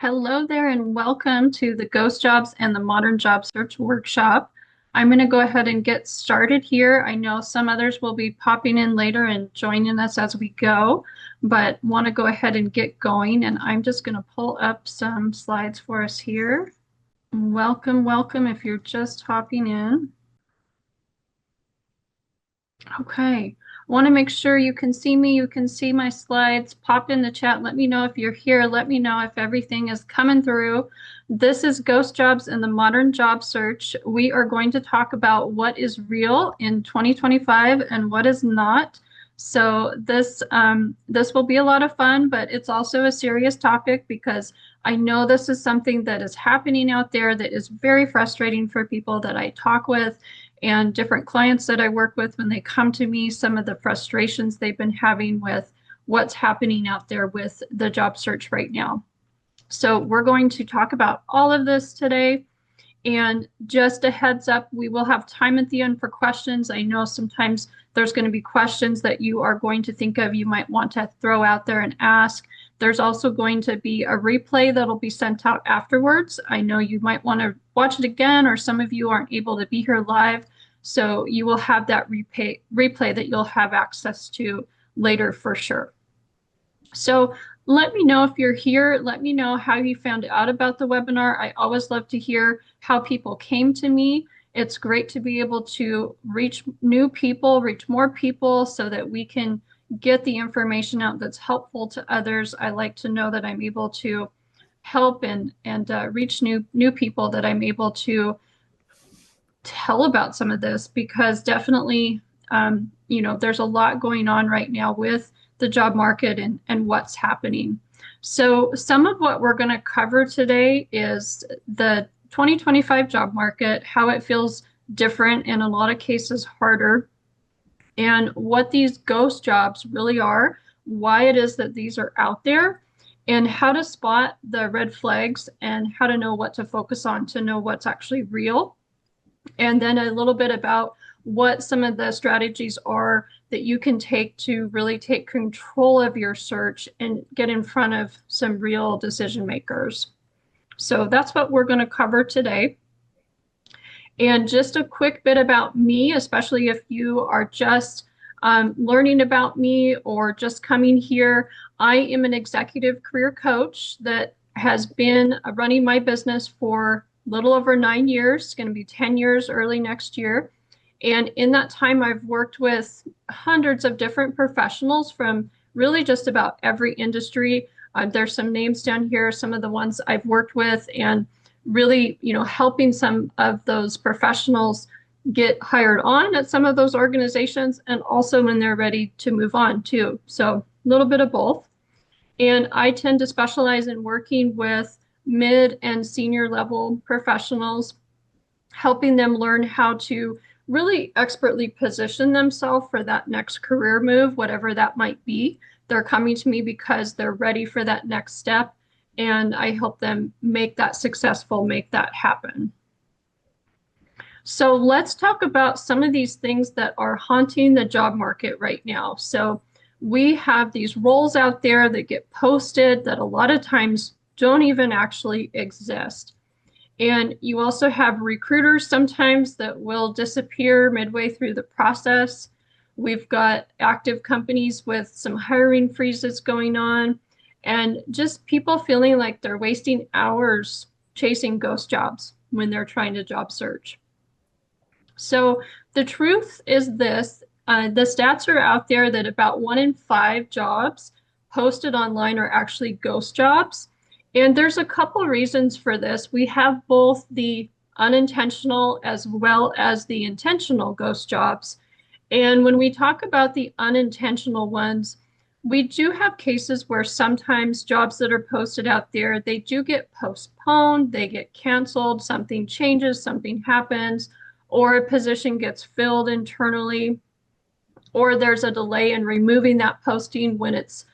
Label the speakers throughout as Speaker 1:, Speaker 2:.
Speaker 1: Hello there and welcome to the Ghost Jobs and the Modern Job Search Workshop. I'm going to go ahead and get started here. I know some others will be popping in later and joining us as we go, but want to go ahead and get going. And I'm just going to pull up some slides for us here. Welcome, welcome if you're just hopping in. Okay, I want to make sure you can see me, you can see my slides. Pop in the chat, let me know if you're here, let me know if everything is coming through. This is Ghost Jobs and the Modern Job Search. We are going to talk about what is real in 2025 and what is not. So this will be a lot of fun, but it's also a serious topic because I know this is something that is happening out there that is very frustrating for people that I talk with and different clients that I work with when they come to me, some of the frustrations they've been having with what's happening out there with the job search right now. So we're going to talk about all of this today. And just a heads up, we will have time at the end for questions. I know sometimes there's going to be questions that you are going to think of, you might want to throw out there and ask. There's also going to be a replay that'll be sent out afterwards. I know you might want to watch it again, or some of you aren't able to be here live. So you will have that replay that you'll have access to later for sure. So let me know if you're here. Let me know how you found out about the webinar. I always love to hear how people came to me. It's great to be able to reach new people, reach more people so that we can get the information out that's helpful to others. I like to know that I'm able to help and reach new people, that I'm able to tell about some of this, because definitely, there's a lot going on right now with the job market and what's happening. So some of what we're going to cover today is the 2025 job market, how it feels different, in a lot of cases harder, and what these ghost jobs really are, why it is that these are out there, and how to spot the red flags and how to know what to focus on to know what's actually real. And then a little bit about what some of the strategies are that you can take to really take control of your search and get in front of some real decision makers. So that's what we're going to cover today. And just a quick bit about me, especially if you are just learning about me or just coming here. I am an executive career coach that has been running my business for little over 9 years. It's going to be 10 years early next year. And in that time, I've worked with hundreds of different professionals from really just about every industry. There's some names down here, some of the ones I've worked with, and really, helping some of those professionals get hired on at some of those organizations, and also when they're ready to move on too. So a little bit of both. And I tend to specialize in working with mid and senior level professionals, helping them learn how to really expertly position themselves for that next career move, whatever that might be. They're coming to me because they're ready for that next step, and I help them make that successful, make that happen. So let's talk about some of these things that are haunting the job market right now. So we have these roles out there that get posted that a lot of times don't even actually exist. And you also have recruiters sometimes that will disappear midway through the process. We've got active companies with some hiring freezes going on, and just people feeling like they're wasting hours chasing ghost jobs when they're trying to job search. So the truth is this, the stats are out there that about 1 in 5 jobs posted online are actually ghost jobs. And there's a couple reasons for this. We have both the unintentional as well as the intentional ghost jobs. And when we talk about the unintentional ones, we do have cases where sometimes jobs that are posted out there, they do get postponed, they get canceled, something changes, something happens, or a position gets filled internally, or there's a delay in removing that posting when it's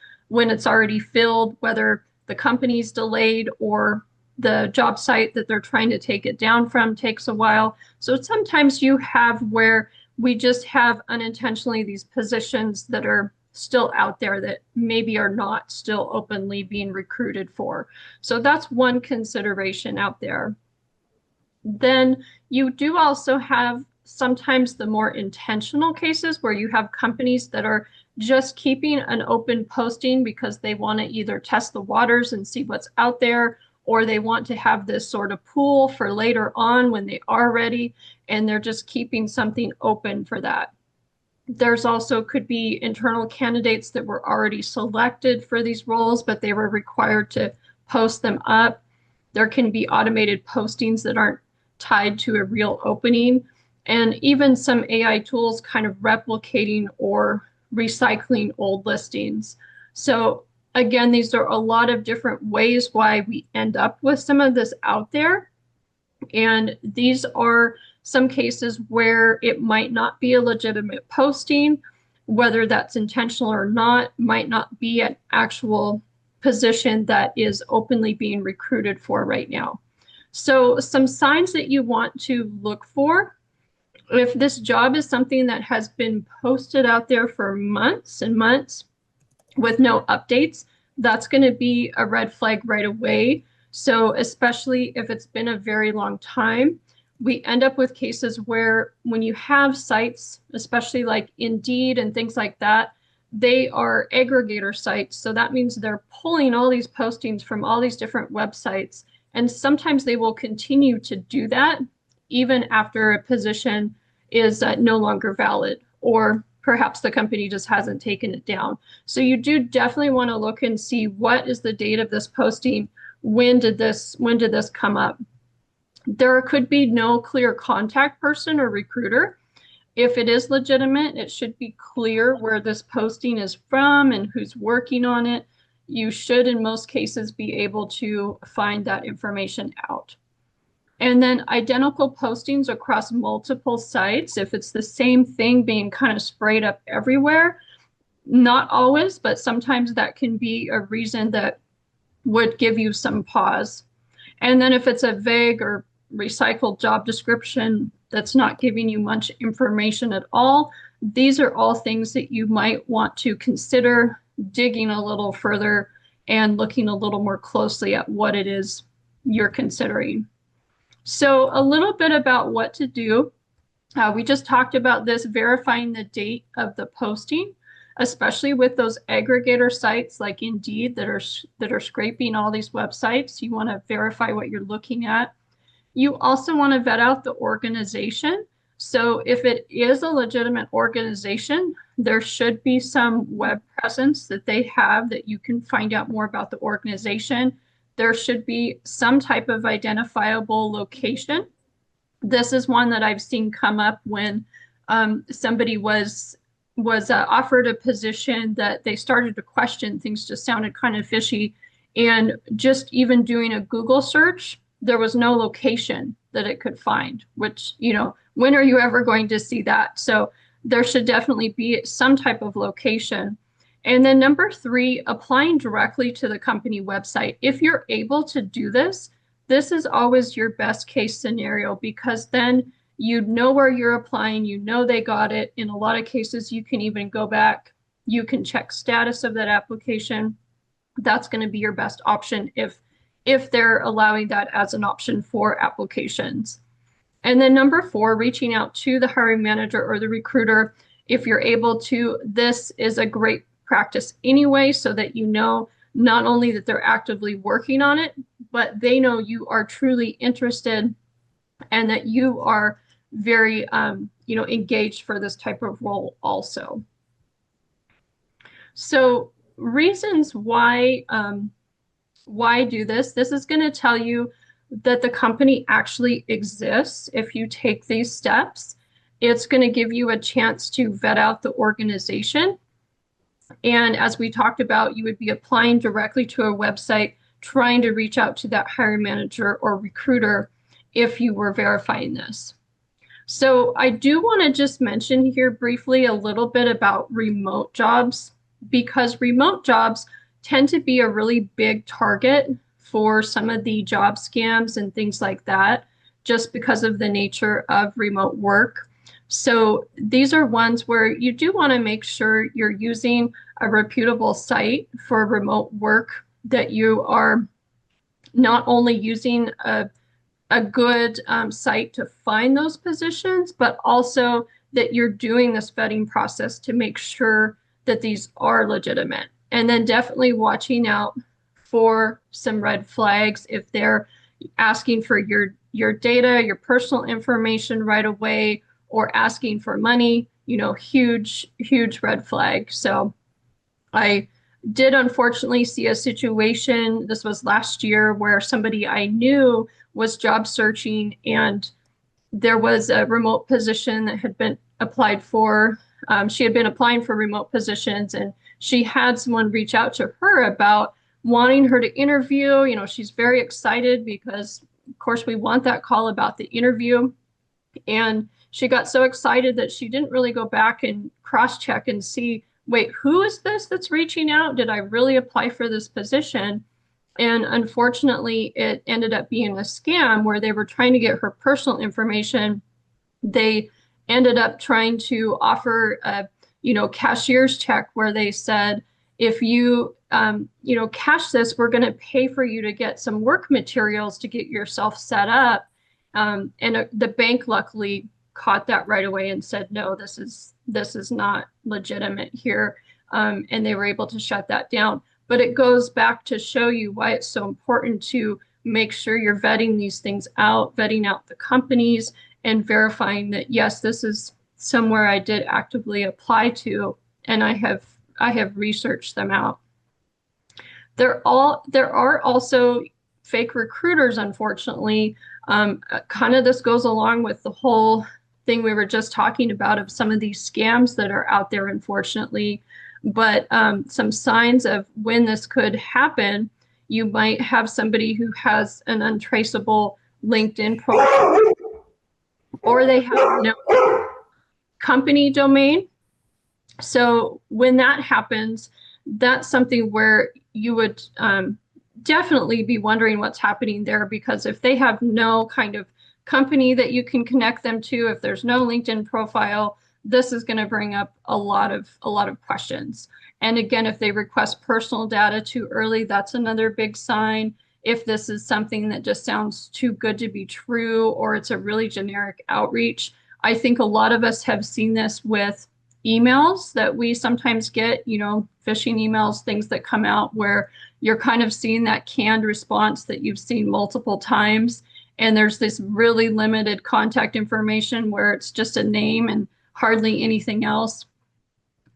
Speaker 1: already filled, whether the company's delayed or the job site that they're trying to take it down from takes a while. So sometimes you have where we just have unintentionally these positions that are still out there that maybe are not still openly being recruited for. So that's one consideration out there. Then you do also have sometimes the more intentional cases where you have companies that are just keeping an open posting because they want to either test the waters and see what's out there, or they want to have this sort of pool for later on when they are ready, and they're just keeping something open for that. There's also could be internal candidates that were already selected for these roles, but they were required to post them up. There can be automated postings that aren't tied to a real opening, and even some AI tools kind of replicating or recycling old listings. So again, these are a lot of different ways why we end up with some of this out there. And these are some cases where it might not be a legitimate posting, whether that's intentional or not, might not be an actual position that is openly being recruited for right now. So some signs that you want to look for: if this job is something that has been posted out there for months and months with no updates, that's going to be a red flag right away. So especially if it's been a very long time, we end up with cases where when you have sites, especially like Indeed and things like that, they are aggregator sites. So that means they're pulling all these postings from all these different websites. And sometimes they will continue to do that even after a position is no longer valid, or perhaps the company just hasn't taken it down. So you do definitely want to look and see what is the date of this posting. When did this come up? There could be no clear contact person or recruiter. If it is legitimate, it should be clear where this posting is from and who's working on it. You should, in most cases, be able to find that information out. And then identical postings across multiple sites. If it's the same thing being kind of sprayed up everywhere, not always, but sometimes that can be a reason that would give you some pause. And then if it's a vague or recycled job description that's not giving you much information at all, these are all things that you might want to consider digging a little further and looking a little more closely at what it is you're considering. So a little bit about what to do. We just talked about this, verifying the date of the posting, especially with those aggregator sites like Indeed that are scraping all these websites. You want to verify what you're looking at. You also want to vet out the organization. So if it is a legitimate organization, there should be some web presence that they have that you can find out more about the organization. There should be some type of identifiable location. This is one that I've seen come up when somebody was offered a position that they started to question. Things just sounded kind of fishy. And just even doing a Google search, there was no location that it could find, which, when are you ever going to see that? So there should definitely be some type of location. And then number 3, applying directly to the company website. If you're able to do this, this is always your best case scenario, because then you know where you're applying, they got it. In a lot of cases, you can even go back, you can check status of that application. That's going to be your best option if they're allowing that as an option for applications. And then number 4, reaching out to the hiring manager or the recruiter. If you're able to, this is a great practice anyway, so that not only that they're actively working on it, but they know you are truly interested and that you are very engaged for this type of role also. So reasons why do this. This is going to tell you that the company actually exists. If you take these steps, it's going to give you a chance to vet out the organization. And as we talked about, you would be applying directly to a website, trying to reach out to that hiring manager or recruiter if you were verifying this. So I do want to just mention here briefly a little bit about remote jobs, because remote jobs tend to be a really big target for some of the job scams and things like that, just because of the nature of remote work. So these are ones where you do want to make sure you're using a reputable site for remote work, that you are not only using a good site to find those positions, but also that you're doing this vetting process to make sure that these are legitimate. And then definitely watching out for some red flags if they're asking for your data, your personal information right away, or asking for money, huge red flag. So I did unfortunately see a situation, this was last year, where somebody I knew was job searching, and there was a remote position that had been applied for. She had been applying for remote positions, and she had someone reach out to her about wanting her to interview. She's very excited because, of course, we want that call about the interview. And she got so excited that she didn't really go back and cross-check and see, wait, who is this that's reaching out? Did I really apply for this position? And unfortunately, it ended up being a scam where they were trying to get her personal information. They ended up trying to offer a, cashier's check where they said, if you, cash this, we're going to pay for you to get some work materials to get yourself set up. And the bank luckily caught that right away and said, no, this is not legitimate here. And they were able to shut that down. But it goes back to show you why it's so important to make sure you're vetting these things out, vetting out the companies, and verifying that, yes, this is somewhere I did actively apply to, and I have researched them out. There are also fake recruiters, unfortunately. Kind of this goes along with the whole thing we were just talking about of some of these scams that are out there, unfortunately. But some signs of when this could happen, you might have somebody who has an untraceable LinkedIn profile, or they have no company domain. So when that happens, that's something where you would definitely be wondering what's happening there, because if they have no kind of company that you can connect them to, if there's no LinkedIn profile, this is going to bring up a lot of questions. And again, if they request personal data too early, that's another big sign. If this is something that just sounds too good to be true, or it's a really generic outreach. I think a lot of us have seen this with emails that we sometimes get, phishing emails, things that come out where you're kind of seeing that canned response that you've seen multiple times. And there's this really limited contact information where it's just a name and hardly anything else.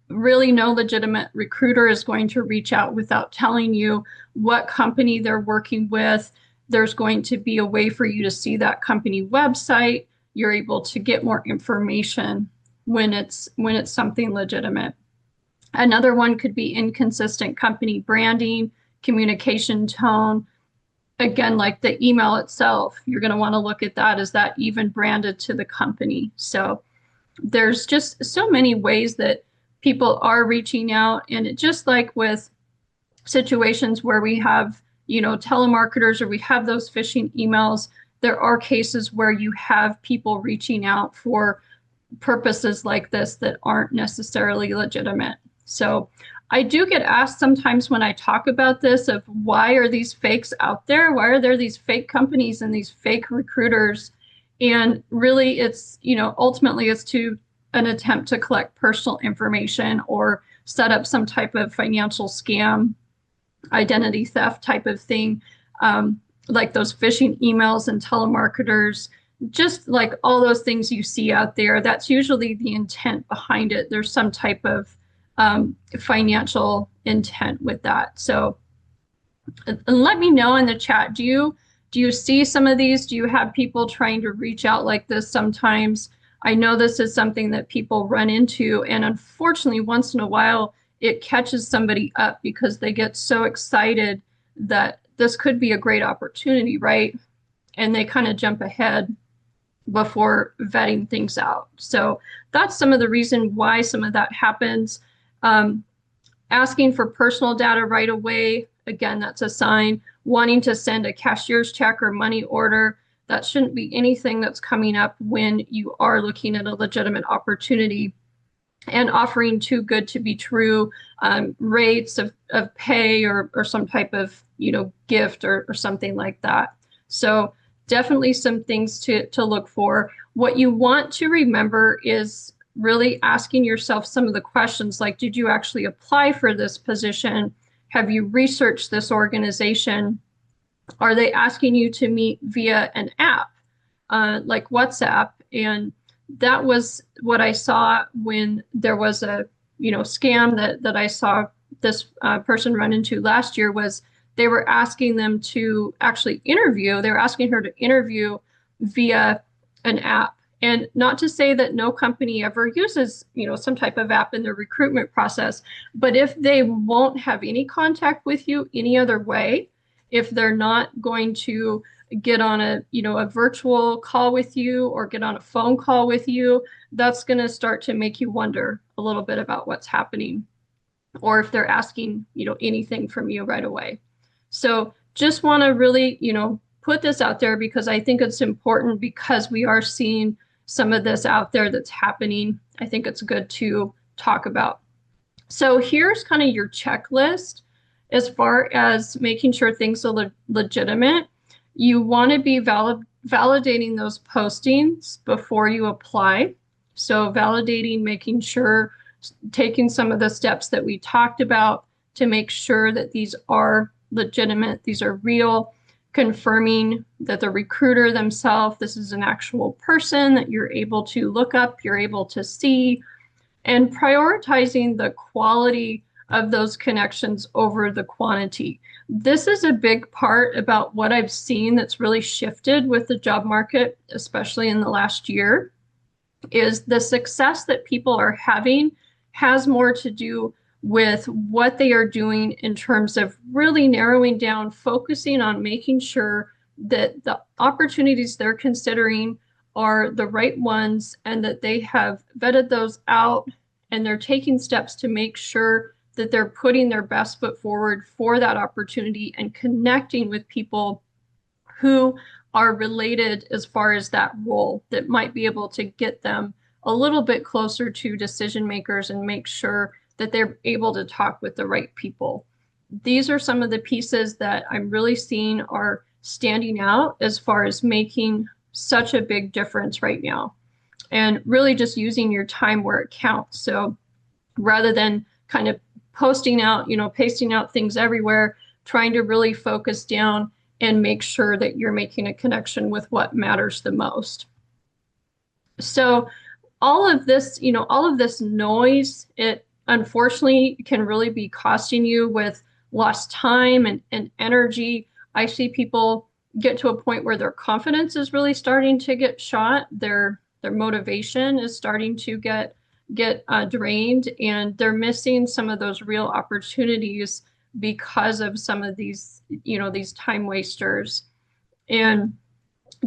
Speaker 1: Really, no legitimate recruiter is going to reach out without telling you what company they're working with. There's going to be a way for you to see that company website. You're able to get more information when it's something legitimate. Another one could be inconsistent company branding, communication tone. Again, like the email itself, you're going to want to look at that. Is that even branded to the company? So there's just so many ways that people are reaching out. And it, just like with situations where we have, telemarketers, or we have those phishing emails, there are cases where you have people reaching out for purposes like this that aren't necessarily legitimate. So I do get asked sometimes when I talk about this of, why are these fakes out there? Why are there these fake companies and these fake recruiters? And really it's, ultimately it's to an attempt to collect personal information or set up some type of financial scam, identity theft type of thing, like those phishing emails and telemarketers. Just like all those things you see out there, that's usually the intent behind it. There's some type of financial intent with that. So let me know in the chat, do you see some of these? Do you have people trying to reach out like this sometimes? I know this is something that people run into, and unfortunately, once in a while, it catches somebody up because they get so excited that this could be a great opportunity, right? And they kind of jump ahead before vetting things out. So that's some of the reason why some of that happens. Asking for personal data right away, again, that's a sign. Wanting to send a cashier's check or money order, That shouldn't be anything that's coming up when you are looking at a legitimate opportunity and offering too good to be true rates of pay or some type of, gift or something like that. So definitely some things to look for. What you want to remember is really asking yourself some of the questions like, did you actually apply for this position? Have you researched this organization? Are they asking you to meet via an app like WhatsApp? And that was what I saw when there was a scam that I saw this person run into last year. Was they were asking them to actually interview. They were asking her to interview via an app. And not to say that no company ever uses, some type of app in their recruitment process, but if they won't have any contact with you any other way, if they're not going to get on a virtual call with you or get on a phone call with you, that's going to start to make you wonder a little bit about what's happening, or if they're asking, anything from you right away. So just want to really, put this out there because I think it's important because we are seeing some of this out there that's happening. I think it's good to talk about. So here's kind of your checklist as far as making sure things are legitimate. You want to be validating those postings before you apply. So validating, making sure, taking some of the steps that we talked about to make sure that these are legitimate, these are real, confirming that the recruiter themselves, this is an actual person that you're able to look up, you're able to see, and prioritizing the quality of those connections over the quantity. This is a big part about what I've seen that's really shifted with the job market, especially in the last year, is the success that people are having has more to do with what they are doing in terms of really narrowing down, focusing on making sure that the opportunities they're considering are the right ones and that they have vetted those out and they're taking steps to make sure that they're putting their best foot forward for that opportunity and connecting with people who are related as far as that role that might be able to get them a little bit closer to decision makers and make sure that they're able to talk with the right people. These are some of the pieces that I'm really seeing are standing out as far as making such a big difference right now. And really just using your time where it counts. So rather than kind of posting out, pasting out things everywhere, trying to really focus down and make sure that you're making a connection with what matters the most. So all of this, all of this noise, it unfortunately can really be costing you with lost time and energy. I see people get to a point where their confidence is really starting to get shot. Their motivation is starting to get drained, and they're missing some of those real opportunities because of some of these, these time wasters. And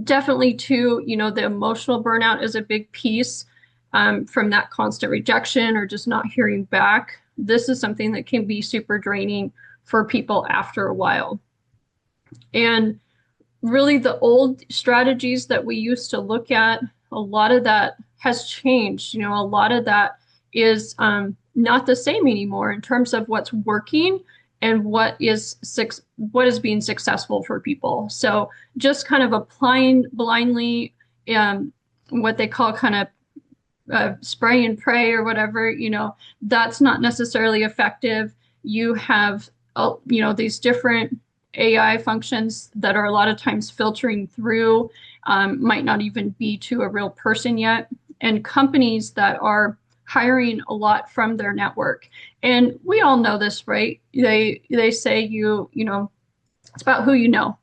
Speaker 1: definitely too, the emotional burnout is a big piece from that constant rejection or just not hearing back. This is something that can be super draining for people after a while. And really the old strategies that we used to look at, a lot of that has changed. A lot of that is not the same anymore in terms of what's working and what is being successful for people. So just kind of applying blindly what they call kind of spray and pray or whatever, that's not necessarily effective. You have, these different AI functions that are a lot of times filtering through, might not even be to a real person yet. And companies that are hiring a lot from their network. And we all know this, right? They say it's about who you know.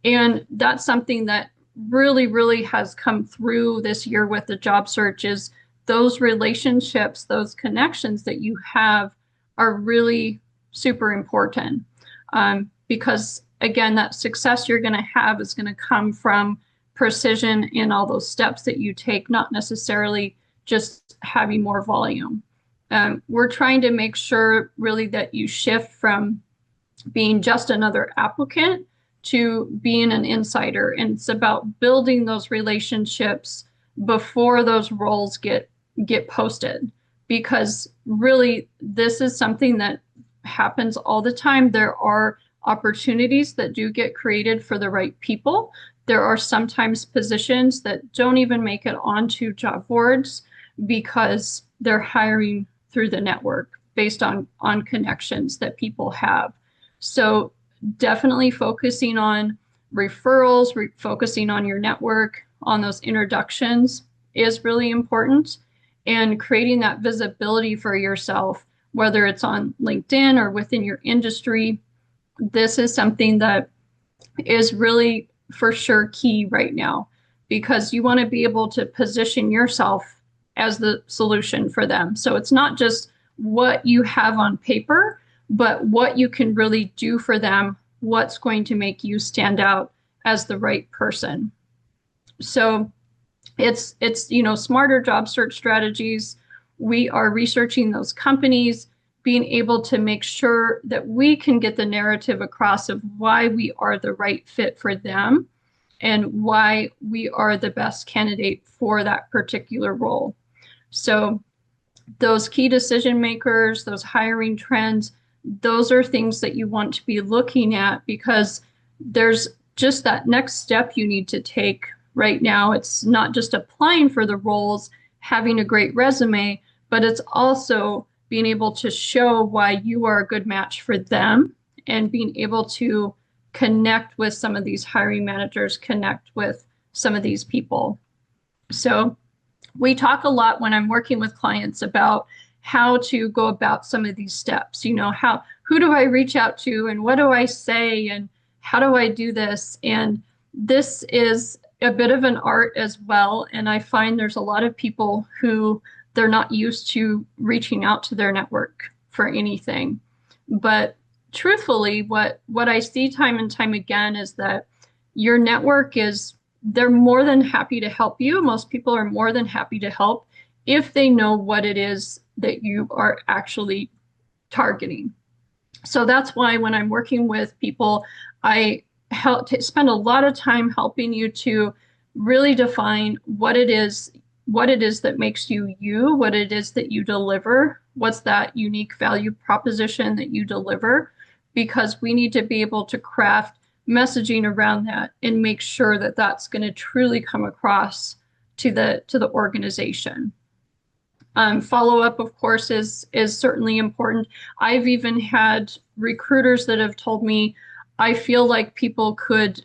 Speaker 1: And that's something that really, really has come through this year with the job search is those relationships, those connections that you have are really super important. Because again, that success you're going to have is going to come from precision in all those steps that you take, not necessarily just having more volume. We're trying to make sure really that you shift from being just another applicant to being an insider. And it's about building those relationships before those roles get posted. Because really, this is something that happens all the time. There are opportunities that do get created for the right people. There are sometimes positions that don't even make it onto job boards because they're hiring through the network based on connections that people have. So definitely focusing on referrals, focusing on your network, on those introductions is really important, and creating that visibility for yourself, whether it's on LinkedIn or within your industry. This is something that is really for sure key right now, because you want to be able to position yourself as the solution for them. So it's not just what you have on paper, but what you can really do for them, what's going to make you stand out as the right person. So it's smarter job search strategies. We are researching those companies, being able to make sure that we can get the narrative across of why we are the right fit for them and why we are the best candidate for that particular role. So those key decision makers, those hiring trends, those are things that you want to be looking at, because there's just that next step you need to take right now. It's not just applying for the roles, having a great resume, but it's also being able to show why you are a good match for them, and being able to connect with some of these hiring managers, connect with some of these people. So we talk a lot when I'm working with clients about how to go about some of these steps. Who do I reach out to, and what do I say, and how do I do this? And this is a bit of an art as well. And I find there's a lot of people who they're not used to reaching out to their network for anything. But truthfully, what I see time and time again is that your network they're more than happy to help you. Most people are more than happy to help if they know what it is that you are actually targeting. So that's why when I'm working with people, I spend a lot of time helping you to really define what it is that makes you you, what it is that you deliver, what's that unique value proposition that you deliver, because we need to be able to craft messaging around that and make sure that that's going to truly come across to the organization. Follow-up, of course, is certainly important. I've even had recruiters that have told me, I feel like people could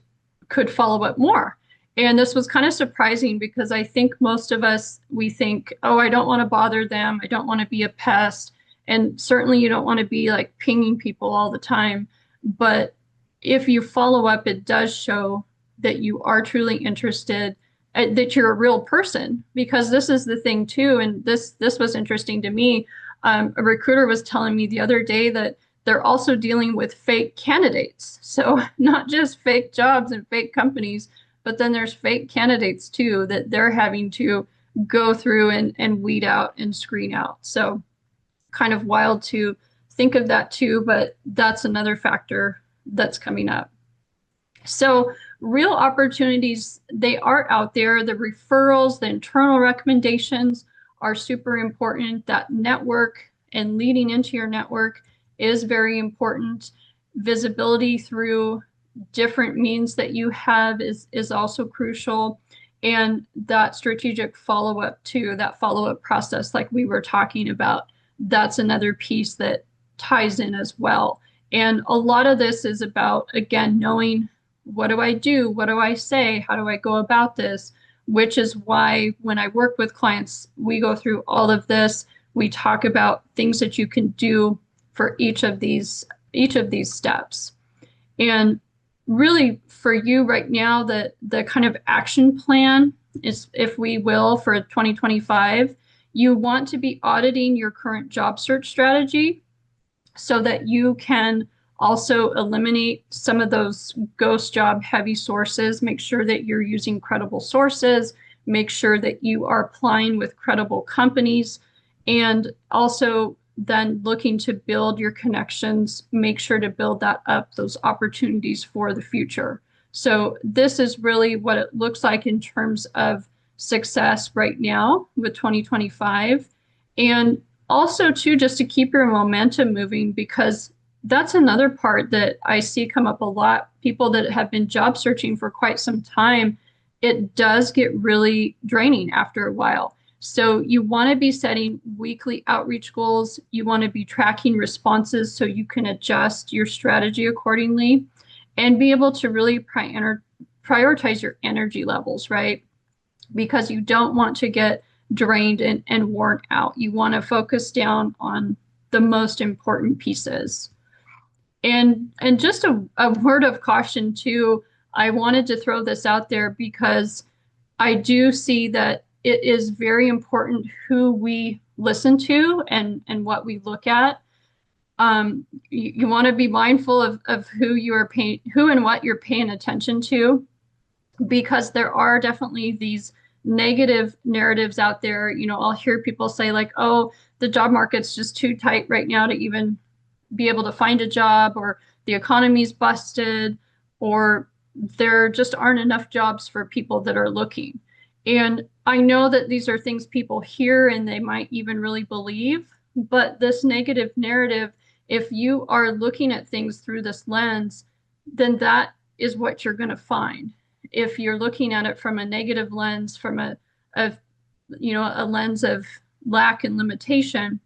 Speaker 1: follow up more. And this was kind of surprising, because I think most of us, we think, oh, I don't want to bother them. I don't want to be a pest. And certainly you don't want to be like pinging people all the time. But if you follow up, it does show that you are truly interested, that you're a real person, because this is the thing too. And this was interesting to me. A recruiter was telling me the other day that they're also dealing with fake candidates. So not just fake jobs and fake companies, but then there's fake candidates too that they're having to go through and weed out and screen out. So kind of wild to think of that too, but that's another factor that's coming up. So real opportunities, they are out there. The referrals, the internal recommendations are super important. That network and leading into your network is very important. Visibility through different means that you have is also crucial. And that strategic follow-up too, that follow-up process like we were talking about, that's another piece that ties in as well. And a lot of this is about, again, knowing, what do I do? What do I say? How do I go about this? Which is why when I work with clients, we go through all of this. We talk about things that you can do for each of these steps. And really for you right now, the kind of action plan is, if we will, for 2025, you want to be auditing your current job search strategy so that you can also eliminate some of those ghost job heavy sources. Make sure that you're using credible sources, make sure that you are applying with credible companies, and also then looking to build your connections, make sure to build that up, those opportunities for the future. So this is really what it looks like in terms of success right now with 2025. And also too, just to keep your momentum moving, because that's another part that I see come up a lot. People that have been job searching for quite some time, it does get really draining after a while. So you want to be setting weekly outreach goals. You want to be tracking responses so you can adjust your strategy accordingly and be able to really prioritize your energy levels, right? Because you don't want to get drained and worn out. You want to focus down on the most important pieces. And just a word of caution too, I wanted to throw this out there because I do see that it is very important who we listen to and what we look at. You want to be mindful of who and what you're paying attention to, because there are definitely these negative narratives out there. You know, I'll hear people say like, oh, the job market's just too tight right now to even be able to find a job, or the economy's busted, or there just aren't enough jobs for people that are looking. And I know that these are things people hear and they might even really believe, but this negative narrative, if you are looking at things through this lens, then that is what you're going to find. If you're looking at it from a negative lens, from a lens of lack and limitation,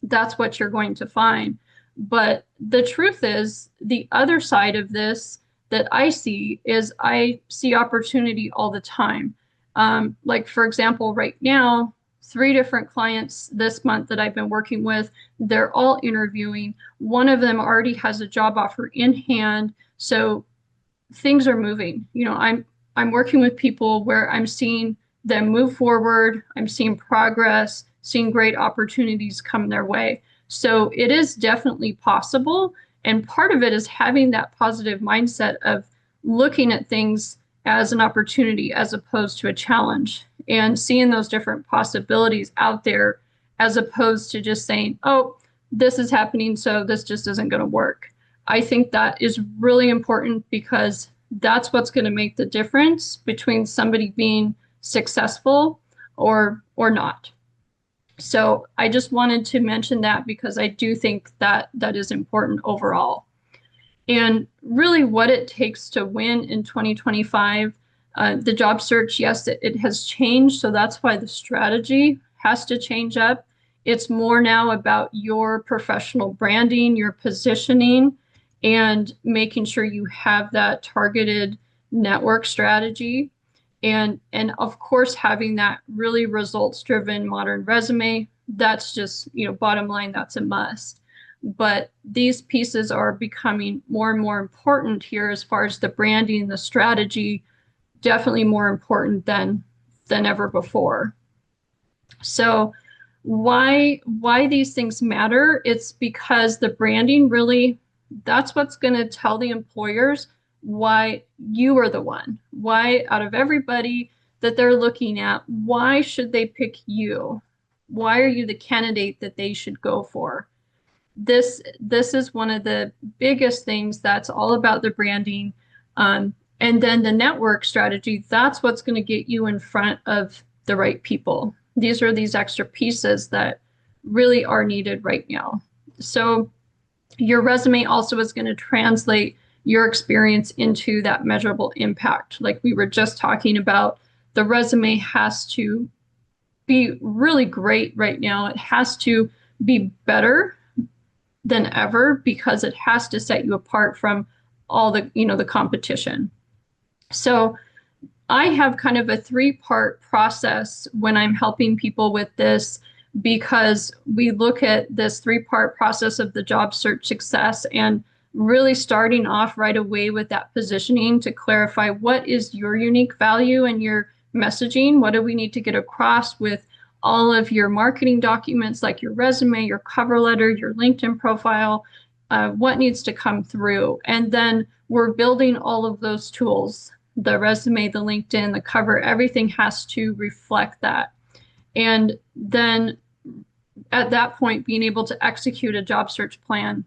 Speaker 1: that's what you're going to find. But the truth is, the other side of this that I see is I see opportunity all the time. Like, for example, right now, 3 different clients this month that I've been working with, they're all interviewing. One of them already has a job offer in hand. So things are moving. You know, I'm working with people where I'm seeing them move forward. I'm seeing progress, seeing great opportunities come their way. So it is definitely possible. And part of it is having that positive mindset of looking at things as an opportunity as opposed to a challenge, and seeing those different possibilities out there as opposed to just saying, oh, this is happening, so this just isn't going to work. I think that is really important, because that's what's going to make the difference between somebody being successful or not. So I just wanted to mention that, because I do think that that is important overall. And really what it takes to win in 2025, the job search, yes, it has changed. So that's why the strategy has to change up. It's more now about your professional branding, your positioning, and making sure you have that targeted network strategy. And of course, having that really results-driven modern resume. That's just, bottom line, that's a must. But these pieces are becoming more and more important here as far as the branding, the strategy, definitely more important than ever before. So why these things matter? It's because the branding really, that's what's going to tell the employers why you are the one. Why, out of everybody that they're looking at, why should they pick you? Why are you the candidate that they should go for? This is one of the biggest things. That's all about the branding. And then the network strategy, that's what's going to get you in front of the right people. These are these extra pieces that really are needed right now. So your resume also is going to translate your experience into that measurable impact. Like we were just talking about, the resume has to be really great right now. It has to be better than ever, because it has to set you apart from all the, the competition. So I have kind of a 3-part process when I'm helping people with this, because we look at this 3-part process of the job search success, and really starting off right away with that positioning to clarify what is your unique value and your messaging. What do we need to get across with all of your marketing documents, like your resume, your cover letter, your LinkedIn profile, what needs to come through. And then we're building all of those tools, the resume, the LinkedIn, the cover, everything has to reflect that. And then at that point, being able to execute a job search plan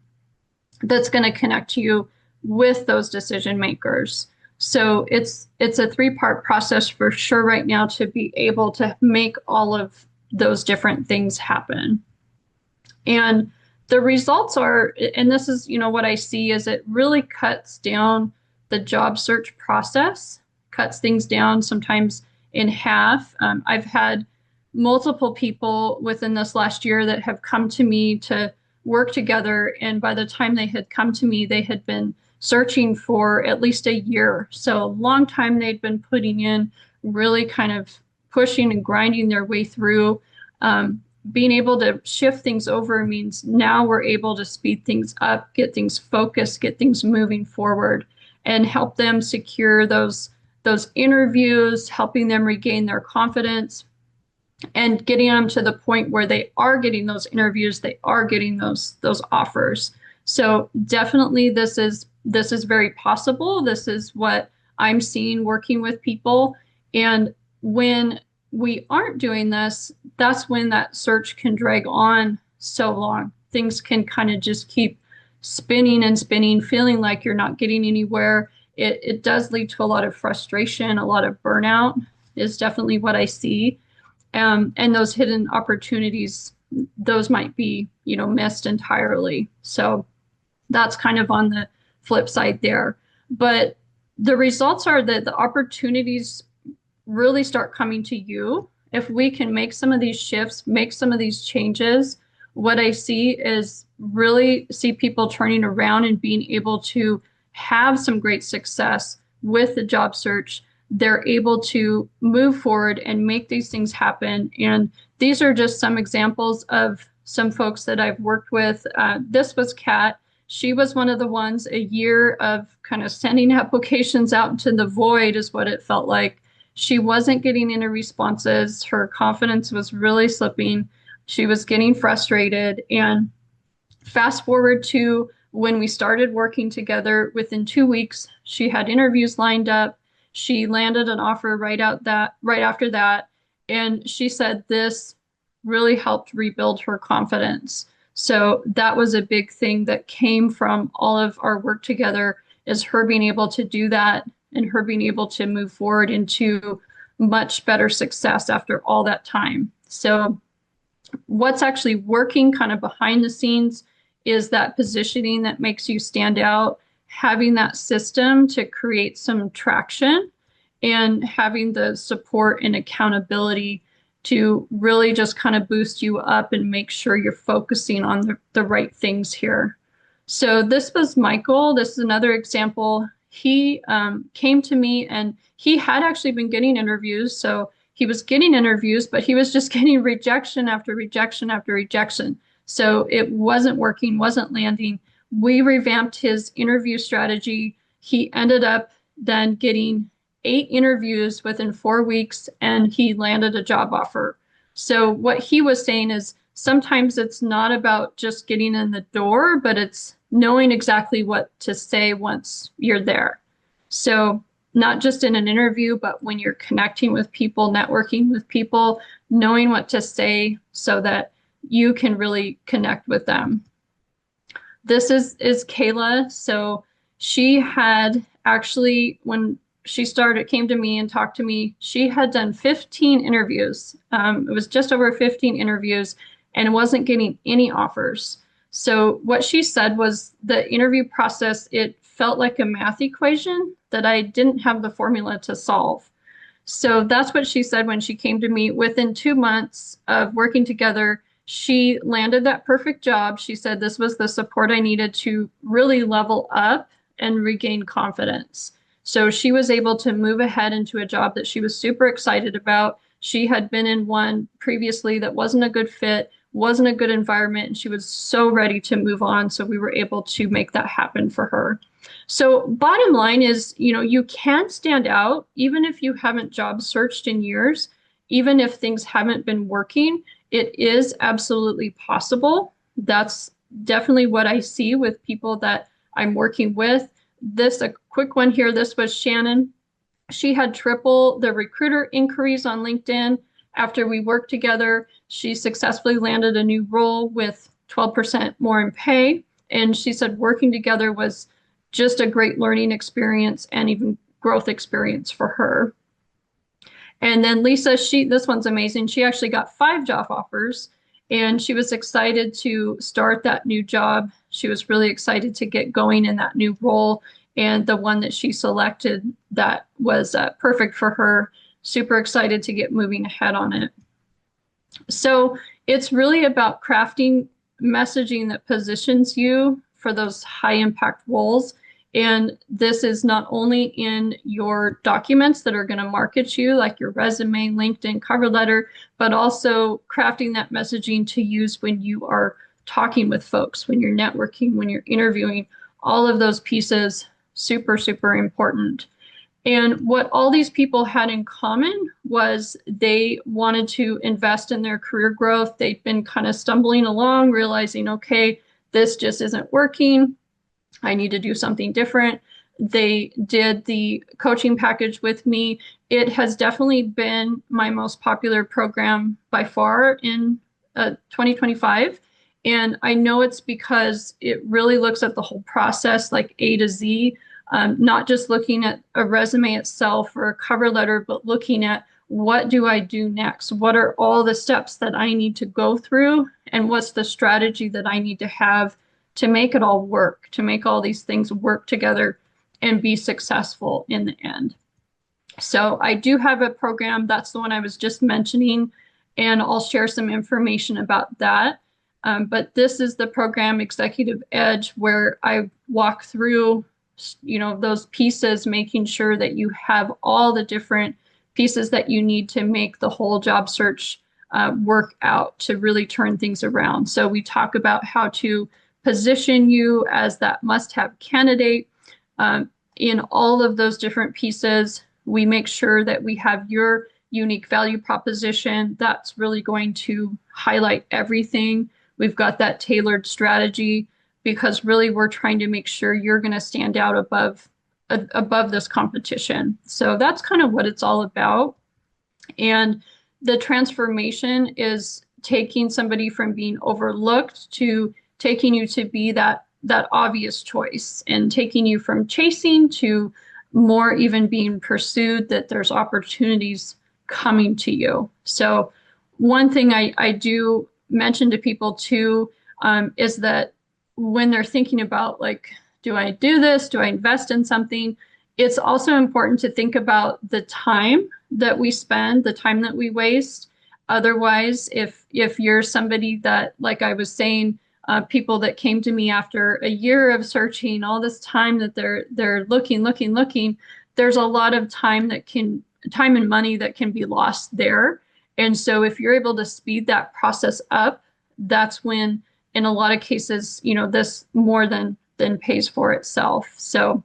Speaker 1: that's going to connect you with those decision makers. So it's a three-part process for sure right now to be able to make all of those different things happen. And the results are, and this is, what I see is it really cuts down the job search process, cuts things down sometimes in half. I've had multiple people within this last year that have come to me to work together. And by the time they had come to me, they had been searching for at least a year. So a long time they'd been putting in, really kind of pushing and grinding their way through. Being able to shift things over means now we're able to speed things up, get things focused, get things moving forward, and help them secure those interviews, helping them regain their confidence, and getting them to the point where they are getting those interviews, they are getting those offers. So definitely this is very possible. This is what I'm seeing working with people. And when we aren't doing this, that's when that search can drag on so long. Things can kind of just keep spinning and spinning, feeling like you're not getting anywhere. It does lead to a lot of frustration, a lot of burnout is definitely what I see. And those hidden opportunities, those might be, missed entirely. So that's kind of on the flip side there. But the results are that the opportunities really start coming to you. If we can make some of these shifts, make some of these changes, what I see is really see people turning around and being able to have some great success with the job search. They're able to move forward and make these things happen. And these are just some examples of some folks that I've worked with. This was Kat. She was one of the ones, a year of kind of sending applications out into the void is what it felt like. She wasn't getting any responses. Her confidence was really slipping. She was getting frustrated. And fast forward to when we started working together, within 2 weeks, she had interviews lined up. She landed an offer right after that. And she said this really helped rebuild her confidence. So that was a big thing that came from all of our work together, is her being able to do that and her being able to move forward into much better success after all that time. So what's actually working kind of behind the scenes is that positioning that makes you stand out, having that system to create some traction, and having the support and accountability to really just kind of boost you up and make sure you're focusing on the right things here. So this was Michael. This is another example. He came to me and he had actually been getting interviews. So he was getting interviews, but he was just getting rejection after rejection after rejection. So it wasn't working, wasn't landing. We revamped his interview strategy. He ended up then getting 8 interviews within 4 weeks, and he landed a job offer. So what he was saying is sometimes it's not about just getting in the door, but it's knowing exactly what to say once you're there. So not just in an interview, but when you're connecting with people, networking with people, knowing what to say so that you can really connect with them. This is Kayla. So she had actually, when she came to me and talked to me, she had done 15 interviews. It was just over 15 interviews and wasn't getting any offers. So what she said was the interview process, it felt like a math equation that I didn't have the formula to solve. So that's what she said when she came to me. Within 2 months of working together, she landed that perfect job. She said this was the support I needed to really level up and regain confidence. So she was able to move ahead into a job that she was super excited about. She had been in one previously that wasn't a good fit, wasn't a good environment, and she was so ready to move on. So we were able to make that happen for her. So bottom line is, you can stand out even if you haven't job searched in years, even if things haven't been working. It is absolutely possible. That's definitely what I see with people that I'm working with. A quick one here. This was Shannon. She had triple the recruiter inquiries on LinkedIn. After we worked together, she successfully landed a new role with 12% more in pay. And she said working together was just a great learning experience and even growth experience for her. And then Lisa, this one's amazing. She actually got 5 job offers and she was excited to start that new job. She was really excited to get going in that new role. And the one that she selected that was perfect for her, super excited to get moving ahead on it. So it's really about crafting messaging that positions you for those high impact roles. And this is not only in your documents that are going to market you, like your resume, LinkedIn, cover letter, but also crafting that messaging to use when you are talking with folks, when you're networking, when you're interviewing. All of those pieces, super, super important. And what all these people had in common was they wanted to invest in their career growth. They'd been kind of stumbling along, realizing, okay, this just isn't working. I need to do something different. They did the coaching package with me. It has definitely been my most popular program by far in 2025. And I know it's because it really looks at the whole process, like A to Z. Not just looking at a resume itself or a cover letter, but looking at what do I do next? What are all the steps that I need to go through? And what's the strategy that I need to have to make it all work, to make all these things work together and be successful in the end? So I do have a program. That's the one I was just mentioning, and I'll share some information about that. But this is the program Executive Edge, where I walk through those pieces, making sure that you have all the different pieces that you need to make the whole job search work out to really turn things around. So we talk about how to position you as that must-have candidate. In all of those different pieces, we make sure that we have your unique value proposition. That's really going to highlight everything. We've got that tailored strategy, because really we're trying to make sure you're going to stand out above this competition. So that's kind of what it's all about. And the transformation is taking somebody from being overlooked to taking you to be that obvious choice, and taking you from chasing to more even being pursued, that there's opportunities coming to you. So one thing I do mention to people too is that when they're thinking about, like, do I do this? Do I invest in something? It's also important to think about the time that we spend, the time that we waste. Otherwise, if you're somebody that, like I was saying, people that came to me after a year of searching, all this time that they're looking, there's a lot of time and money that can be lost there. And so if you're able to speed that process up, that's when, in a lot of cases, this more than pays for itself. So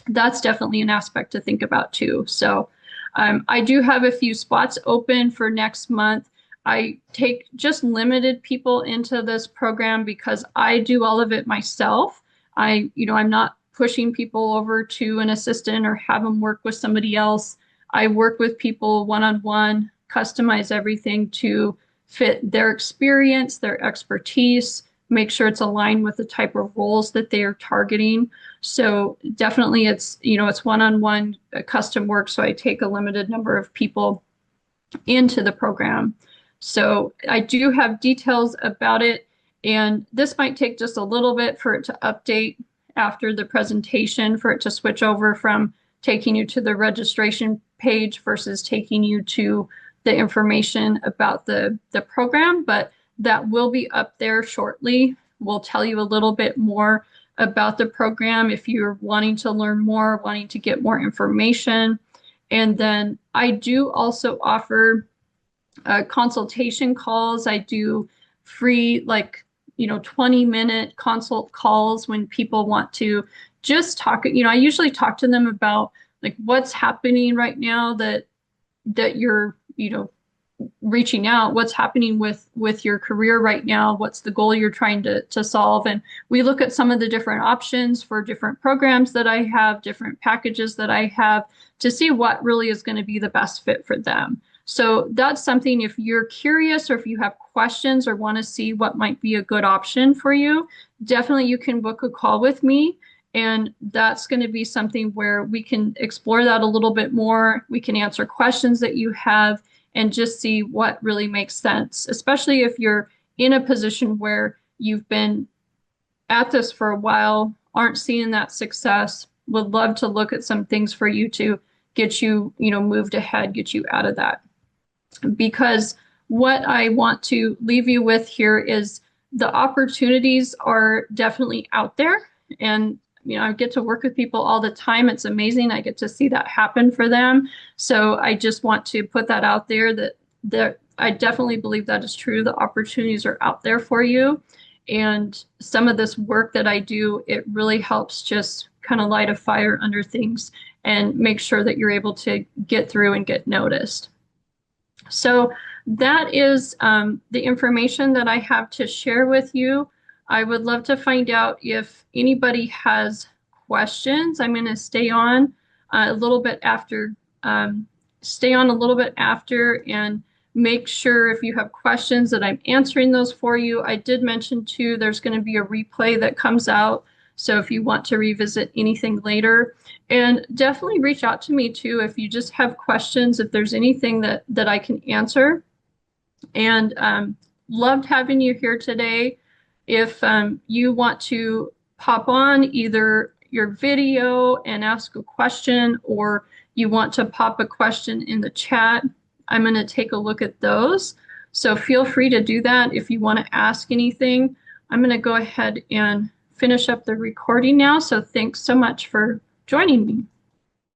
Speaker 1: that's definitely an aspect to think about too. So I do have a few spots open for next month. I take just limited people into this program because I do all of it myself. I'm not pushing people over to an assistant or have them work with somebody else. I work with people one-on-one, customize everything to fit their experience, their expertise, make sure it's aligned with the type of roles that they are targeting. So definitely it's one-on-one custom work. So I take a limited number of people into the program. So I do have details about it, and this might take just a little bit for it to update after the presentation, for it to switch over from taking you to the registration page versus taking you to the information about the program, but that will be up there shortly. We'll tell you a little bit more about the program if you're wanting to learn more, wanting to get more information. And then I do also offer consultation calls. I do free 20-minute consult calls when people want to just talk. I usually talk to them about like what's happening right now that you're reaching out, what's happening with your career right now, what's the goal you're trying to solve. And we look at some of the different options for different programs that I have, different packages that I have, to see what really is going to be the best fit for them. So that's something, if you're curious or if you have questions or want to see what might be a good option for you, definitely you can book a call with me. And that's going to be something where we can explore that a little bit more. We can answer questions that you have and just see what really makes sense, especially if you're in a position where you've been at this for a while, aren't seeing that success, would love to look at some things for you to get you, moved ahead, get you out of that. Because what I want to leave you with here is the opportunities are definitely out there. And I get to work with people all the time. It's amazing. I get to see that happen for them. So I just want to put that out there that I definitely believe that is true. The opportunities are out there for you. And some of this work that I do, it really helps just kind of light a fire under things and make sure that you're able to get through and get noticed. So that is the information that I have to share with you. I would love to find out if anybody has questions. I'm going to stay on a little bit after, and make sure if you have questions that I'm answering those for you. I did mention too, there's going to be a replay that comes out. So if you want to revisit anything later, and definitely reach out to me too if you just have questions, if there's anything that I can answer. And loved having you here today. If you want to pop on either your video and ask a question, or you want to pop a question in the chat, I'm going to take a look at those. So feel free to do that if you want to ask anything. I'm going to go ahead and finish up the recording now. So thanks so much for joining me.